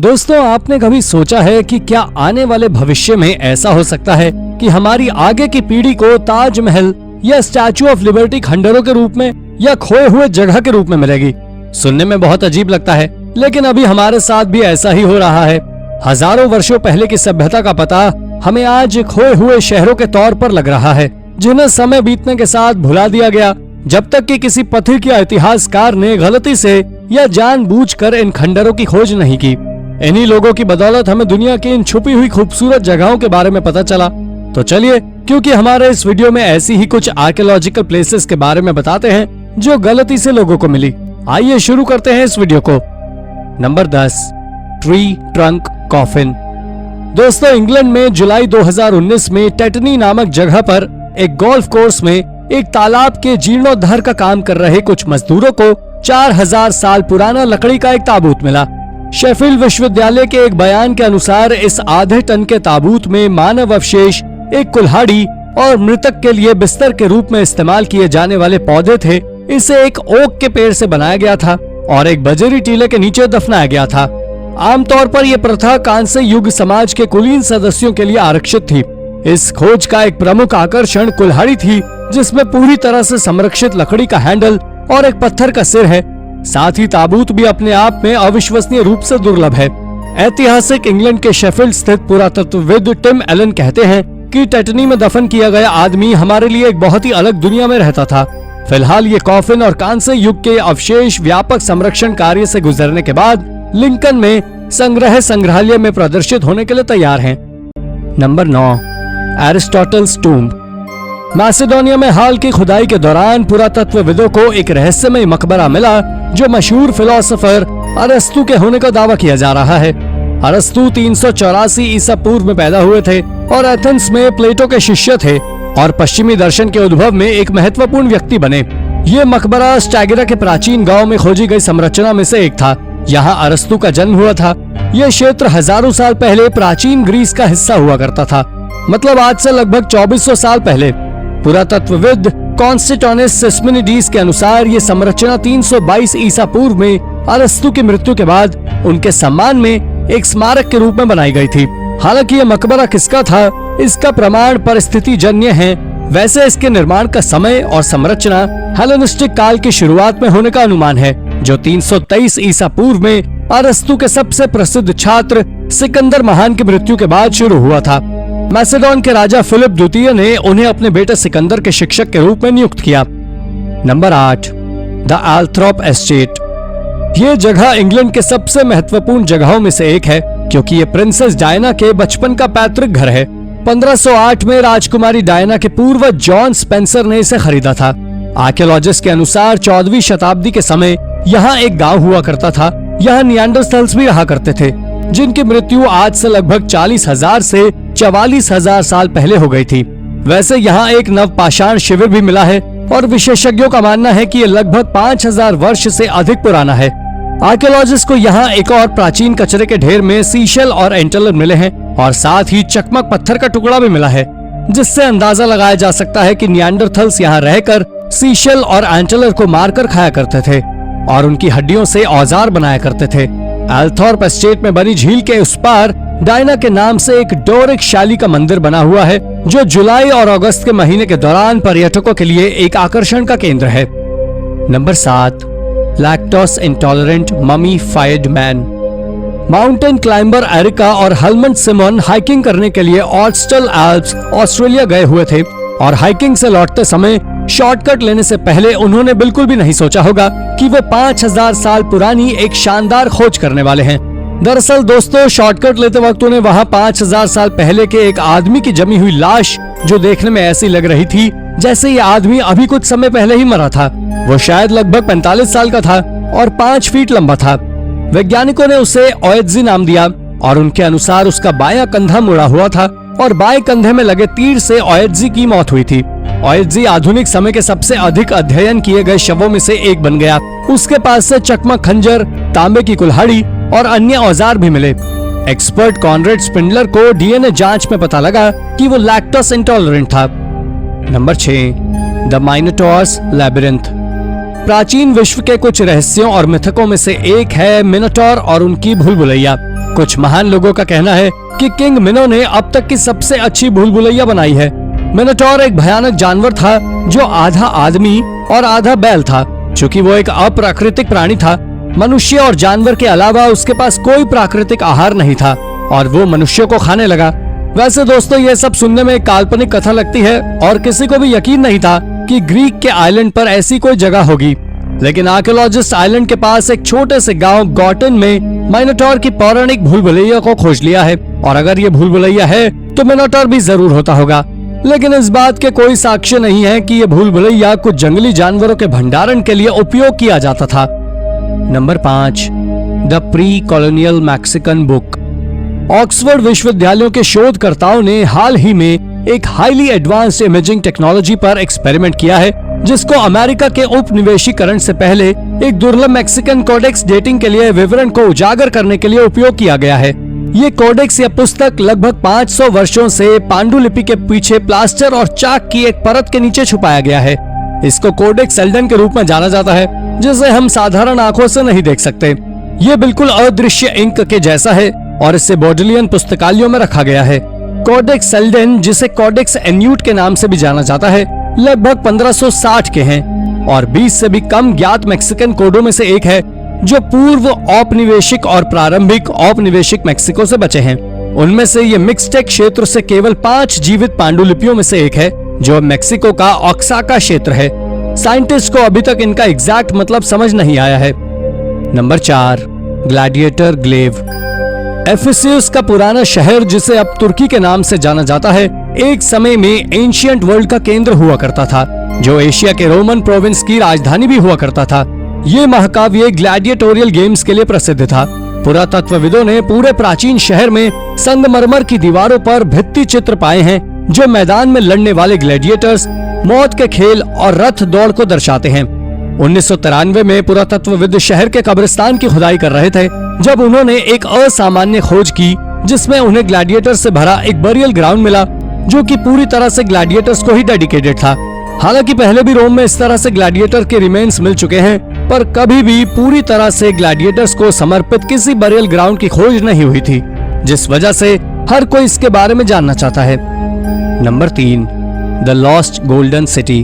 दोस्तों, आपने कभी सोचा है कि क्या आने वाले भविष्य में ऐसा हो सकता है कि हमारी आगे की पीढ़ी को ताजमहल या स्टैचू ऑफ लिबर्टी खंडरों के रूप में या खोए हुए जगह के रूप में मिलेगी। सुनने में बहुत अजीब लगता है, लेकिन अभी हमारे साथ भी ऐसा ही हो रहा है। हजारों वर्षों पहले की सभ्यता का पता हमें आज खोए हुए शहरों के तौर पर लग रहा है, जिन्हें समय बीतने के साथ भुला दिया गया, जब तक कि किसी पथिक या इतिहासकार ने गलती से या जानबूझकर इन खंडरों की खोज नहीं की। इन्हीं लोगों की बदौलत हमें दुनिया की इन छुपी हुई खूबसूरत जगहों के बारे में पता चला। तो चलिए, क्योंकि हमारे इस वीडियो में ऐसी ही कुछ आर्कियोलॉजिकल प्लेसेस के बारे में बताते हैं जो गलती से लोगों को मिली। आइए शुरू करते हैं इस वीडियो को। Number 10, tree trunk coffin. दोस्तों, इंग्लैंड में जुलाई 2019 में टेटनी नामक जगह पर एक गोल्फ कोर्स में एक तालाब के जीर्णोद्धार का काम कर रहे कुछ मजदूरों को 4000 साल पुराना लकड़ी का एक ताबूत मिला। शेफील्ड विश्वविद्यालय के एक बयान के अनुसार इस आधे टन के ताबूत में मानव अवशेष, एक कुल्हाड़ी और मृतक के लिए बिस्तर के रूप में इस्तेमाल किए जाने वाले पौधे थे। इसे एक ओक के पेड़ से बनाया गया था और एक बजरी टीले के नीचे दफनाया गया था। आमतौर पर यह प्रथा कांस्य युग समाज के कुलीन सदस्यों के लिए आरक्षित थी। इस खोज का एक प्रमुख आकर्षण कुल्हाड़ी थी, जिसमें पूरी तरह से संरक्षित लकड़ी का हैंडल और एक पत्थर का सिर है। साथ ही ताबूत भी अपने आप में अविश्वसनीय रूप से दुर्लभ है। ऐतिहासिक इंग्लैंड के शेफील्ड स्थित पुरातत्वविद टिम एलन कहते हैं कि टेटनी में दफन किया गया आदमी हमारे लिए एक बहुत ही अलग दुनिया में रहता था। फिलहाल ये कॉफिन और कांस्य युग के अवशेष व्यापक संरक्षण कार्य से गुजरने के बाद लिंकन में संग्रहालय में प्रदर्शित होने के लिए तैयार हैं। Number 9, Aristotle's tomb. मैसेडोनिया में हाल की खुदाई के दौरान पुरातत्वविदों को एक रहस्यमय मकबरा मिला जो मशहूर फिलोसोफर अरस्तु के होने का दावा किया जा रहा है। अरस्तु 384 ईसा पूर्व में पैदा हुए थे और एथेंस में प्लेटो के शिष्य थे और पश्चिमी दर्शन के उद्भव में एक महत्वपूर्ण व्यक्ति बने। ये मकबरा स्टैगिरा के प्राचीन गांव में खोजी गई संरचना में से एक था। यहाँ अरस्तु का जन्म हुआ था। यह क्षेत्र हजारों साल पहले प्राचीन ग्रीस का हिस्सा हुआ करता था, मतलब आज से लगभग 2400 साल पहले। पुरातत्वविद कॉन्स्टेंटिनोस सिस्मिनिडीज के अनुसार ये संरचना 322 ईसा पूर्व में अरस्तु की मृत्यु के बाद उनके सम्मान में एक स्मारक के रूप में बनाई गई थी। हालांकि ये मकबरा किसका था, इसका प्रमाण परिस्थिति जन्य है। वैसे इसके निर्माण का समय और संरचना हेलेनिस्टिक काल की शुरुआत में होने का अनुमान है, जो 323 ईसा पूर्व में अरस्तु के सबसे प्रसिद्ध छात्र सिकंदर महान की मृत्यु के बाद शुरू हुआ था। मैसेडोन के राजा फिलिप द्वितीय ने उन्हें अपने बेटे सिकंदर के शिक्षक के रूप में नियुक्त किया। Number 8, the Althorp estate. ये जगह इंग्लैंड के सबसे महत्वपूर्ण जगहों में से एक है, क्योंकि ये प्रिंसेस डायना के बचपन का पैतृक घर है। 1508 में राजकुमारी डायना के पूर्वज जॉन स्पेंसर ने इसे खरीदा था। आर्कियोलॉजिस्ट के अनुसार 14वीं शताब्दी के समय यहाँ एक गांव हुआ करता था। यहाँ निएंडरथैल्स भी रहा करते थे, जिनकी मृत्यु आज से लगभग 40,000 से 44,000 साल पहले हो गई थी। वैसे यहाँ एक नवपाषाण शिविर भी मिला है और विशेषज्ञों का मानना है कि ये लगभग 5000 वर्ष से अधिक पुराना है। आर्कियोलॉजिस्ट को यहाँ एक और प्राचीन कचरे के ढेर में सीशेल और एंटेलर मिले हैं और साथ ही चकमक पत्थर का टुकड़ा भी मिला है, जिससे अंदाजा लगाया जा सकता है कि निएंडरथल्स यहाँ रहकर सीशेल और एंटेलर को मारकर खाया करते थे और उनकी हड्डियों से औजार बनाया करते थे। एल्थॉर्प एस्टेट में बनी झील के उस पार डायना के नाम से एक डोरिक शैली का मंदिर बना हुआ है, जो जुलाई और अगस्त के महीने के दौरान पर्यटकों के लिए एक आकर्षण का केंद्र है। Number 7, lactose intolerant mummified man. Mountain climber Erica और हेलमंड सिमोन हाइकिंग करने के लिए ऑस्टल एल्प्स ऑस्ट्रेलिया गए हुए थे और हाइकिंग से लौटते समय शॉर्टकट लेने से पहले उन्होंने बिल्कुल भी नहीं सोचा होगा कि वे 5000 साल पुरानी एक शानदार खोज करने वाले हैं। दरअसल दोस्तों, शॉर्टकट लेते वक्त उन्हें वहाँ 5000 साल पहले के एक आदमी की जमी हुई लाश, जो देखने में ऐसी लग रही थी जैसे ये आदमी अभी कुछ समय पहले ही मरा था। वो शायद लगभग 45 साल का था और 5 फीट लंबा था। वैज्ञानिकों ने उसे ओएत्जी नाम दिया और उनके अनुसार उसका बायां कंधा मुड़ा हुआ था और बाएं कंधे में लगे तीर से ओएत्जी की मौत हुई थी। ओएत्जी आधुनिक समय के सबसे अधिक अध्ययन किए गए शवों में से एक बन गया। उसके पास से चकमक खंजर, तांबे की कुल्हाड़ी और अन्य औजार भी मिले। एक्सपर्ट कॉनरेड स्पिंडलर को डीएनए जांच में पता लगा कि वो लैक्टोस इंटॉलरेंट था। Number 6, the Minotaur's labyrinth. प्राचीन विश्व के कुछ रहस्यों और मिथकों में से एक है मिनोटॉर और उनकी भूलभुलैया। कुछ महान लोगों का कहना है कि किंग मिनो ने अब तक की सबसे अच्छी भूल भुलैया बनाई है। मिनोटॉर एक भयानक जानवर था जो आधा आदमी और आधा बैल था। चूंकि वो एक अप्राकृतिक प्राणी था, मनुष्य और जानवर के अलावा उसके पास कोई प्राकृतिक आहार नहीं था और वो मनुष्यों को खाने लगा। वैसे दोस्तों, ये सब सुनने में एक काल्पनिक कथा लगती है और किसी को भी यकीन नहीं था कि ग्रीक के आइलैंड पर ऐसी कोई जगह होगी। लेकिन आर्कियोलॉजिस्ट आइलैंड के पास एक छोटे से गांव गॉटन में मिनोटॉर की पौराणिक भूल भुलैया को खोज लिया है। और अगर ये भूल भुलैया है तो मिनोटॉर भी जरूर होता होगा। लेकिन इस बात के कोई साक्ष्य नहीं है कि ये भूल भुलैया कुछ जंगली जानवरों के भंडारण के लिए उपयोग किया जाता था। Number 5, the pre colonial Mexican book. Oxford विश्वविद्यालयों के शोधकर्ताओं ने हाल ही में एक हाईली एडवांस्ड इमेजिंग टेक्नोलॉजी पर एक्सपेरिमेंट किया है, जिसको अमेरिका के उपनिवेशीकरण से पहले एक दुर्लभ मैक्सिकन कोडेक्स डेटिंग के लिए विवरण को उजागर करने के लिए उपयोग किया गया है। ये कोडेक्स या पुस्तक लगभग 500 वर्षों से पांडुलिपि के पीछे प्लास्टर और चाक की एक परत के नीचे छुपाया गया है। इसको कोडेक्स एल्डन के रूप में जाना जाता है, जिसे हम साधारण आंखों से नहीं देख सकते। ये बिल्कुल अदृश्य इंक के जैसा है और इसे बोडलियन पुस्तकालयों में रखा गया है। कोडेक्स एल्डन, जिसे कोडेक्स एन्यूट के नाम से भी जाना जाता है, लगभग 1560 के हैं और 20 से भी कम ज्ञात मैक्सिकन कोडों में से एक है जो पूर्व औपनिवेशिक और प्रारंभिक औपनिवेशिक मैक्सिको से बचे हैं। उनमें से ये मिक्सटेक क्षेत्र से केवल 5 जीवित पांडुलिपियों में से एक है, जो मेक्सिको का ओक्साका क्षेत्र है। साइंटिस्ट को अभी तक इनका एग्जैक्ट मतलब समझ नहीं आया है। Number 4, gladiator ग्लेव। एफिसियस का पुराना शहर, जिसे अब तुर्की के नाम से जाना जाता है, एक समय में एंशियंट वर्ल्ड का केंद्र हुआ करता था, जो एशिया के रोमन प्रोविंस की राजधानी भी हुआ करता था। ये महाकाव्य ग्लैडिएटोरियल गेम्स के लिए प्रसिद्ध था। पुरातत्वविदों ने पूरे प्राचीन शहर में संगमरमर की दीवारों पर भित्ति चित्र पाए हैं, जो मैदान में लड़ने वाले ग्लैडिएटर्स, मौत के खेल और रथ दौड़ को दर्शाते हैं। 1993 में पुरातत्वविद शहर के कब्रिस्तान की खुदाई कर रहे थे जब उन्होंने एक असामान्य खोज की, जिसमें उन्हें ग्लैडिएटर्स से भरा एक बरियल ग्राउंड मिला, जो कि पूरी तरह से ग्लैडिएटर्स को ही डेडिकेटेड था। हालांकि पहले भी रोम में इस तरह से ग्लैडिएटर के रिमेन्स मिल चुके हैं, पर कभी भी पूरी तरह से ग्लैडिएटर्स को समर्पित किसी बरियल ग्राउंड की खोज नहीं हुई थी, जिस वजह से हर कोई इसके बारे में जानना चाहता है। Number 3, the lost golden city.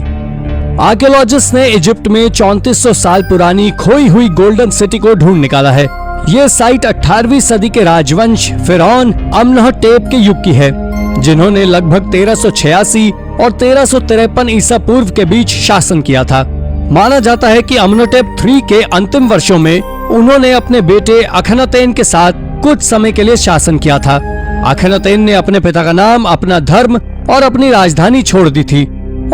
Archaeologist ने इजिप्ट में 3400 साल पुरानी खोई हुई गोल्डन सिटी को ढूंढ निकाला है। ये साइट 18वीं सदी के राजवंश फिरौन अम्नहटेप के युग की है, जिन्होंने लगभग 1386 और 1353 ईसा पूर्व के बीच शासन किया था। माना जाता है कि अम्नहटेप III के अंतिम वर्षों में उन्होंने अपने बेटे अखनातेन के साथ कुछ समय के लिए शासन किया था। अखनातेन ने अपने पिता का नाम, अपना धर्म और अपनी राजधानी छोड़ दी थी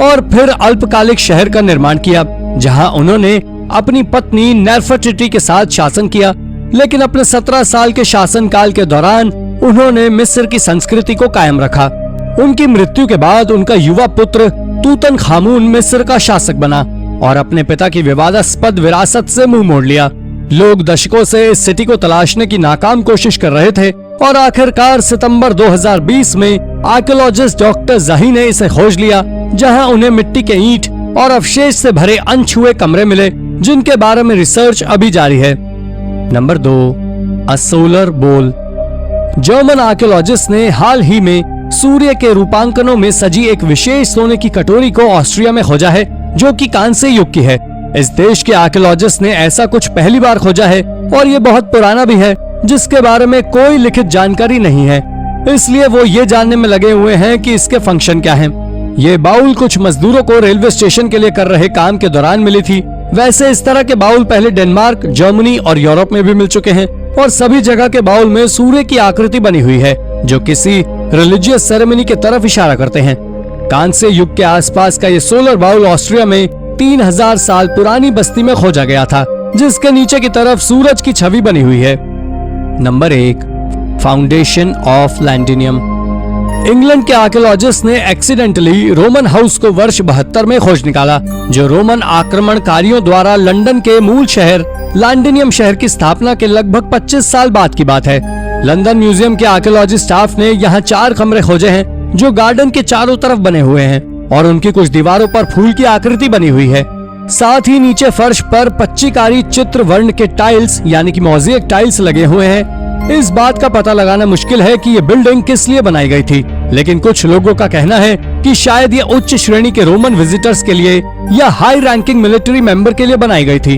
और फिर अल्पकालिक शहर का निर्माण किया, जहां उन्होंने अपनी पत्नी नेफरटिटी के साथ शासन किया। लेकिन अपने 17 साल के शासनकाल के दौरान उन्होंने मिस्र की संस्कृति को कायम रखा। उनकी मृत्यु के बाद उनका युवा पुत्र तूतनखामुन मिस्र का शासक बना और अपने पिता की विवादास्पद विरासत से मुंह मोड़ लिया। लोग दशकों से इस सिटी को तलाशने की नाकाम कोशिश कर रहे थे और आखिरकार सितंबर 2020 में आर्कियोलॉजिस्ट डॉक्टर ज़ही ने इसे खोज लिया, जहां उन्हें मिट्टी के ईंट और अवशेष से भरे अनछुए कमरे मिले, जिनके बारे में रिसर्च अभी जारी है। नंबर 2, अ सोलर बोल। जर्मन आर्कियोलॉजिस्ट ने हाल ही में सूर्य के रूपांकनों में सजी एक विशेष सोने की कटोरी को ऑस्ट्रिया में खोजा है, जो कि कांस्य युग की है। इस देश के आर्कियोलॉजिस्ट ने ऐसा कुछ पहली बार खोजा है और ये बहुत पुराना भी है, जिसके बारे में कोई लिखित जानकारी नहीं है। इसलिए वो ये जानने में लगे हुए हैं कि इसके फंक्शन क्या हैं। ये बाउल कुछ मजदूरों को रेलवे स्टेशन के लिए कर रहे काम के दौरान मिली थी। वैसे इस तरह के बाउल पहले डेनमार्क, जर्मनी और यूरोप में भी मिल चुके हैं और सभी जगह के बाउल में सूर्य की आकृति बनी हुई है, जो किसी रिलीजियस सेरेमनी की तरफ इशारा करते हैं। कांस्य युग के आसपास का ये सोलर बाउल ऑस्ट्रिया में 3000 साल पुरानी बस्ती में खोजा गया था, जिसके नीचे की तरफ सूरज की छवि बनी हुई है। Number 1, foundation of Londinium. England के आर्कियोलॉजिस्ट ने एक्सीडेंटली रोमन हाउस को वर्ष 72 में खोज निकाला, जो रोमन आक्रमणकारियों द्वारा लंदन के मूल शहर लैंडिनियम शहर की स्थापना के लगभग 25 साल बाद की बात है। लंदन म्यूजियम के आर्कियोलॉजी स्टाफ ने यहाँ 4 कमरे खोजे हैं, जो गार्डन के चारों तरफ बने हुए हैं और उनकी कुछ दीवारों पर फूल की आकृति बनी हुई है। साथ ही नीचे फर्श पर पच्चीकारी चित्र वर्ण के टाइल्स यानी कि मोज़ेक टाइल्स लगे हुए हैं। इस बात का पता लगाना मुश्किल है कि ये बिल्डिंग किस लिए बनाई गई थी, लेकिन कुछ लोगों का कहना है कि शायद ये उच्च श्रेणी के रोमन विजिटर्स के लिए या हाई रैंकिंग मिलिट्री मेंबर के लिए बनाई गई थी।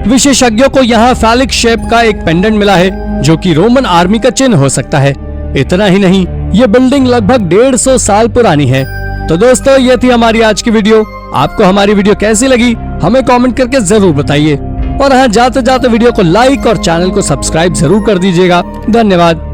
विशेषज्ञों को यहाँ फैलिक शेप का एक पेंडेंट मिला है जो कि रोमन आर्मी का चिन्ह हो सकता है। इतना ही नहीं, ये बिल्डिंग लगभग 150 साल पुरानी है। तो दोस्तों, ये थी हमारी आज की वीडियो। आपको हमारी वीडियो कैसी लगी हमें कमेंट करके जरूर बताइए, और हाँ, जाते जाते वीडियो को लाइक और चैनल को सब्सक्राइब जरूर कर दीजिएगा। धन्यवाद।